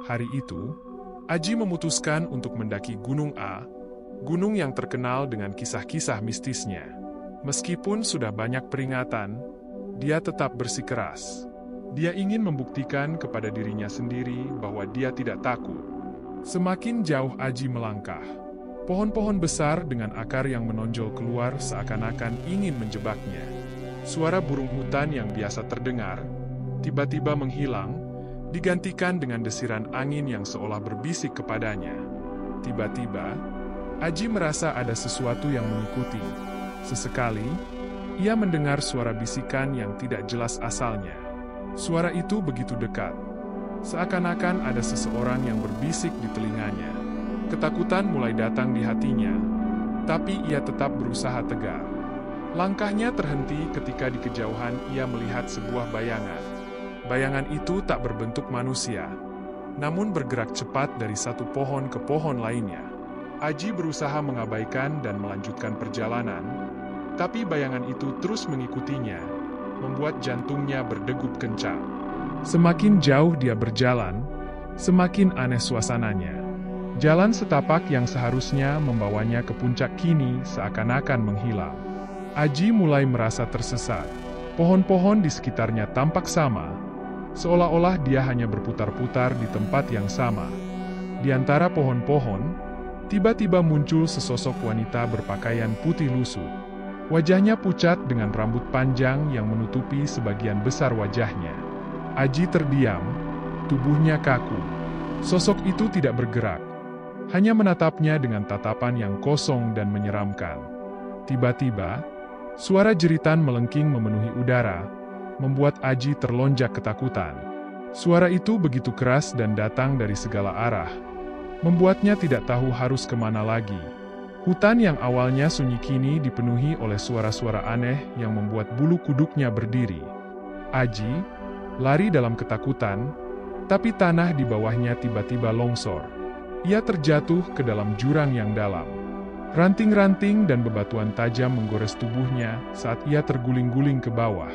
Hari itu, Aji memutuskan untuk mendaki Gunung A, gunung yang terkenal dengan kisah-kisah mistisnya. Meskipun sudah banyak peringatan, dia tetap bersikeras. Dia ingin membuktikan kepada dirinya sendiri bahwa dia tidak takut. Semakin jauh Aji melangkah, pohon-pohon besar dengan akar yang menonjol keluar seakan-akan ingin menjebaknya. Suara burung hutan yang biasa terdengar, tiba-tiba menghilang, digantikan dengan desiran angin yang seolah berbisik kepadanya. Tiba-tiba, Aji merasa ada sesuatu yang mengikuti. Sesekali, ia mendengar suara bisikan yang tidak jelas asalnya. Suara itu begitu dekat, seakan-akan ada seseorang yang berbisik di telinganya. Ketakutan mulai datang di hatinya, tapi ia tetap berusaha tegar. Langkahnya terhenti ketika di kejauhan ia melihat sebuah bayangan. Bayangan itu tak berbentuk manusia, namun bergerak cepat dari satu pohon ke pohon lainnya. Aji berusaha mengabaikan dan melanjutkan perjalanan, tapi bayangan itu terus mengikutinya, membuat jantungnya berdegup kencang. Semakin jauh dia berjalan, semakin aneh suasananya. Jalan setapak yang seharusnya membawanya ke puncak kini seakan-akan menghilang. Aji mulai merasa tersesat. Pohon-pohon di sekitarnya tampak sama, seolah-olah dia hanya berputar-putar di tempat yang sama. Di antara pohon-pohon, tiba-tiba muncul sesosok wanita berpakaian putih lusuh. Wajahnya pucat dengan rambut panjang yang menutupi sebagian besar wajahnya. Aji terdiam, tubuhnya kaku. Sosok itu tidak bergerak, hanya menatapnya dengan tatapan yang kosong dan menyeramkan. Tiba-tiba, suara jeritan melengking memenuhi udara, membuat Aji terlonjak ketakutan. Suara itu begitu keras dan datang dari segala arah, membuatnya tidak tahu harus kemana lagi. Hutan yang awalnya sunyi kini dipenuhi oleh suara-suara aneh yang membuat bulu kuduknya berdiri. Aji lari dalam ketakutan, tapi tanah di bawahnya tiba-tiba longsor. Ia terjatuh ke dalam jurang yang dalam. Ranting-ranting dan bebatuan tajam menggores tubuhnya saat ia terguling-guling ke bawah.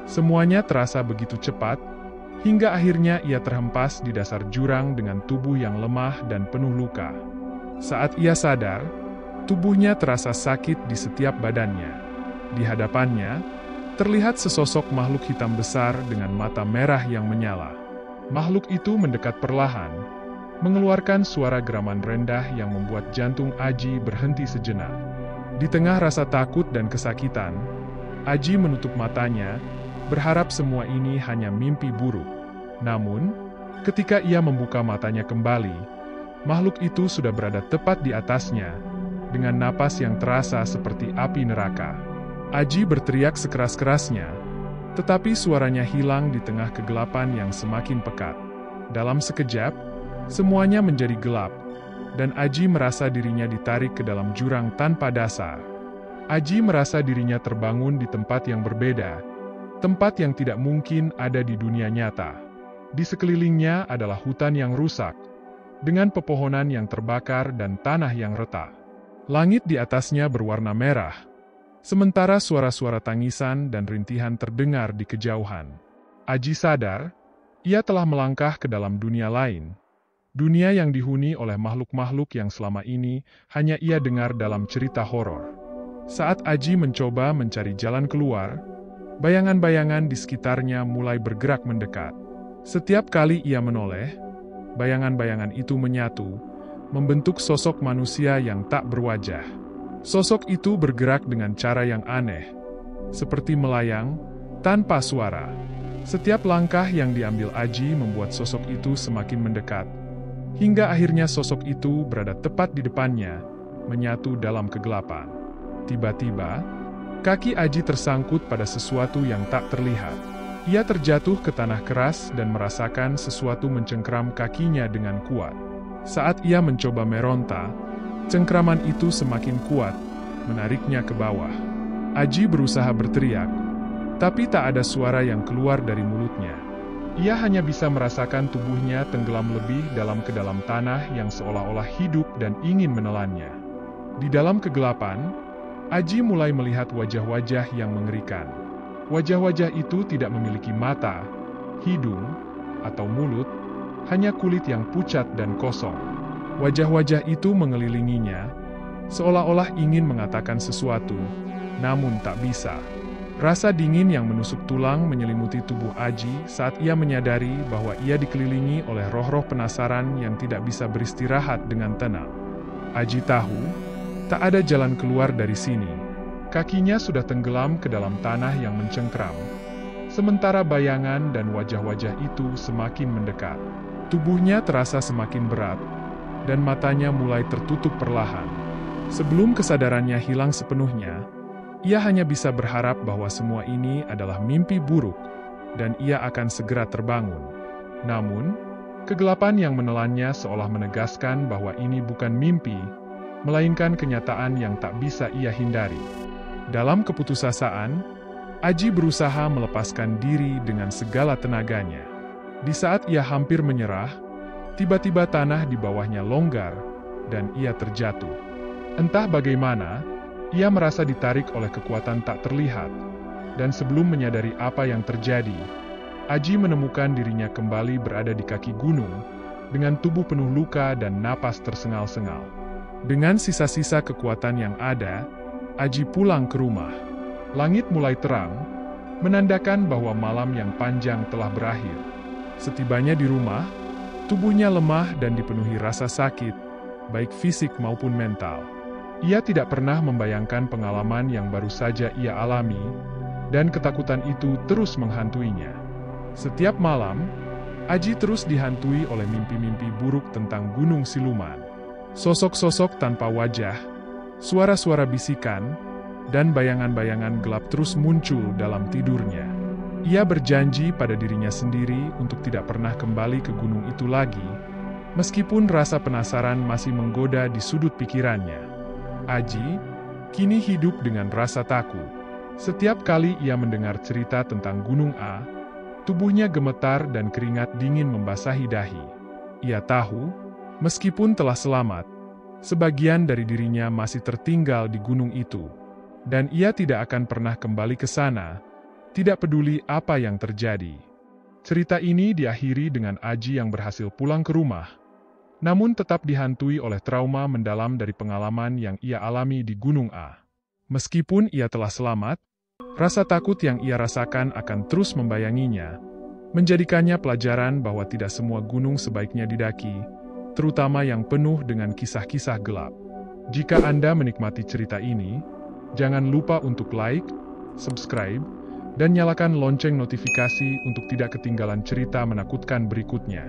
Semuanya terasa begitu cepat, hingga akhirnya ia terhempas di dasar jurang dengan tubuh yang lemah dan penuh luka. Saat ia sadar, tubuhnya terasa sakit di setiap badannya. Di hadapannya, terlihat sesosok makhluk hitam besar dengan mata merah yang menyala. Makhluk itu mendekat perlahan, mengeluarkan suara geraman rendah yang membuat jantung Aji berhenti sejenak. Di tengah rasa takut dan kesakitan, Aji menutup matanya, berharap semua ini hanya mimpi buruk. Namun, ketika ia membuka matanya kembali, makhluk itu sudah berada tepat di atasnya, dengan napas yang terasa seperti api neraka. Aji berteriak sekeras-kerasnya, tetapi suaranya hilang di tengah kegelapan yang semakin pekat. Dalam sekejap, semuanya menjadi gelap, dan Aji merasa dirinya ditarik ke dalam jurang tanpa dasar. Aji merasa dirinya terbangun di tempat yang berbeda, tempat yang tidak mungkin ada di dunia nyata. Di sekelilingnya adalah hutan yang rusak, dengan pepohonan yang terbakar dan tanah yang retak. Langit di atasnya berwarna merah, sementara suara-suara tangisan dan rintihan terdengar di kejauhan. Aji sadar, ia telah melangkah ke dalam dunia lain. Dunia yang dihuni oleh makhluk-makhluk yang selama ini hanya ia dengar dalam cerita horor. Saat Aji mencoba mencari jalan keluar, bayangan-bayangan di sekitarnya mulai bergerak mendekat. Setiap kali ia menoleh, bayangan-bayangan itu menyatu, membentuk sosok manusia yang tak berwajah. Sosok itu bergerak dengan cara yang aneh, seperti melayang, tanpa suara. Setiap langkah yang diambil Aji membuat sosok itu semakin mendekat, hingga akhirnya sosok itu berada tepat di depannya, menyatu dalam kegelapan. Tiba-tiba, kaki Aji tersangkut pada sesuatu yang tak terlihat. Ia terjatuh ke tanah keras dan merasakan sesuatu mencengkeram kakinya dengan kuat. Saat ia mencoba meronta, cengkraman itu semakin kuat, menariknya ke bawah. Aji berusaha berteriak, tapi tak ada suara yang keluar dari mulutnya. Ia hanya bisa merasakan tubuhnya tenggelam lebih dalam ke dalam tanah yang seolah-olah hidup dan ingin menelannya. Di dalam kegelapan, Aji mulai melihat wajah-wajah yang mengerikan. Wajah-wajah itu tidak memiliki mata, hidung, atau mulut, hanya kulit yang pucat dan kosong. Wajah-wajah itu mengelilinginya, seolah-olah ingin mengatakan sesuatu, namun tak bisa. Rasa dingin yang menusuk tulang menyelimuti tubuh Aji saat ia menyadari bahwa ia dikelilingi oleh roh-roh penasaran yang tidak bisa beristirahat dengan tenang. Aji tahu, tak ada jalan keluar dari sini. Kakinya sudah tenggelam ke dalam tanah yang mencengkram. Sementara bayangan dan wajah-wajah itu semakin mendekat. Tubuhnya terasa semakin berat, dan matanya mulai tertutup perlahan. Sebelum kesadarannya hilang sepenuhnya, ia hanya bisa berharap bahwa semua ini adalah mimpi buruk, dan ia akan segera terbangun. Namun, kegelapan yang menelannya seolah menegaskan bahwa ini bukan mimpi, melainkan kenyataan yang tak bisa ia hindari. Dalam keputusasaan, Aji berusaha melepaskan diri dengan segala tenaganya. Di saat ia hampir menyerah, tiba-tiba tanah di bawahnya longgar, dan ia terjatuh. Entah bagaimana, ia merasa ditarik oleh kekuatan tak terlihat, dan sebelum menyadari apa yang terjadi, Aji menemukan dirinya kembali berada di kaki gunung, dengan tubuh penuh luka dan napas tersengal-sengal. Dengan sisa-sisa kekuatan yang ada, Aji pulang ke rumah. Langit mulai terang, menandakan bahwa malam yang panjang telah berakhir. Setibanya di rumah, tubuhnya lemah dan dipenuhi rasa sakit, baik fisik maupun mental. Ia tidak pernah membayangkan pengalaman yang baru saja ia alami, dan ketakutan itu terus menghantuinya. Setiap malam, Aji terus dihantui oleh mimpi-mimpi buruk tentang gunung siluman. Sosok-sosok tanpa wajah, suara-suara bisikan, dan bayangan-bayangan gelap terus muncul dalam tidurnya. Ia berjanji pada dirinya sendiri untuk tidak pernah kembali ke gunung itu lagi, meskipun rasa penasaran masih menggoda di sudut pikirannya. Aji kini hidup dengan rasa takut. Setiap kali ia mendengar cerita tentang Gunung A, tubuhnya gemetar dan keringat dingin membasahi dahi. Ia tahu, meskipun telah selamat, sebagian dari dirinya masih tertinggal di gunung itu, dan ia tidak akan pernah kembali ke sana, tidak peduli apa yang terjadi. Cerita ini diakhiri dengan Aji yang berhasil pulang ke rumah, namun tetap dihantui oleh trauma mendalam dari pengalaman yang ia alami di Gunung A. Meskipun ia telah selamat, rasa takut yang ia rasakan akan terus membayanginya, menjadikannya pelajaran bahwa tidak semua gunung sebaiknya didaki, terutama yang penuh dengan kisah-kisah gelap. Jika Anda menikmati cerita ini, jangan lupa untuk like, subscribe, dan nyalakan lonceng notifikasi untuk tidak ketinggalan cerita menakutkan berikutnya.